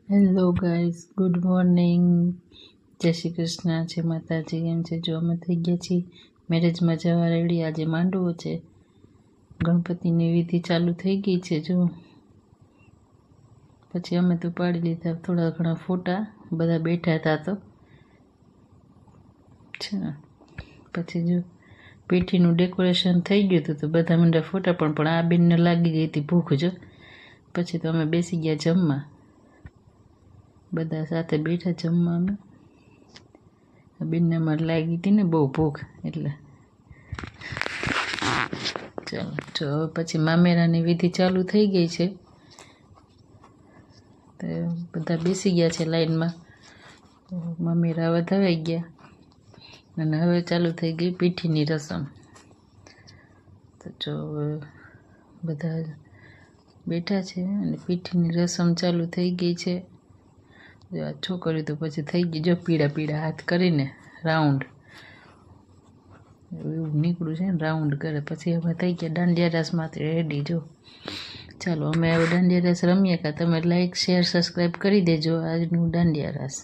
Hello guys, good morning, જય શ્રી કૃષ્ણ, જય માતાજી. એમ છે જો અમે થઈ ગયા છીએ મેરેજમાં જવા રેડી. આજે માંડવો છે, ગણપતિની વિધિ ચાલુ થઈ ગઈ છે જો. પછી અમે તો પાડી લીધા થોડા ઘણા ફોટા, બધા બેઠા હતા તો પછી જો પીઠીનું ડેકોરેશન થઈ ગયું હતું તો બધા મંડ્યા ફોટા પણ આ બેનને લાગી ગઈ હતી ભૂખ જો. પછી તો અમે બેસી ગયા જમવા, બધા સાથે બેઠા જમવા. અમે બેનને અમારે લાગી હતી ને બહુ ભૂખ, એટલે ચાલો જો હવે પછી મામેરાની વિધિ ચાલુ થઈ ગઈ છે તો બધા બેસી ગયા છે લાઈનમાં. મામેરા વધાવાઈ ગયા અને હવે ચાલુ થઈ ગઈ પીઠીની રસમ. તો જો બધા બેઠા છે અને પીઠીની રસમ ચાલુ થઈ ગઈ છે. જો આ છોકરી તો પછી થઈ ગઈ જો પીળા પીળા હાથ કરીને રાઉન્ડ એવું નીકળ્યું છે ને, રાઉન્ડ કરે. પછી અમે થઈ ગયા દાંડિયા રાસમાંથી રેડી જો. ચાલો અમે હવે દાંડિયા રાસ રમીએ. તમે લાઈક શેર સબસ્ક્રાઈબ કરી દેજો આજનું દાંડિયા રાસ.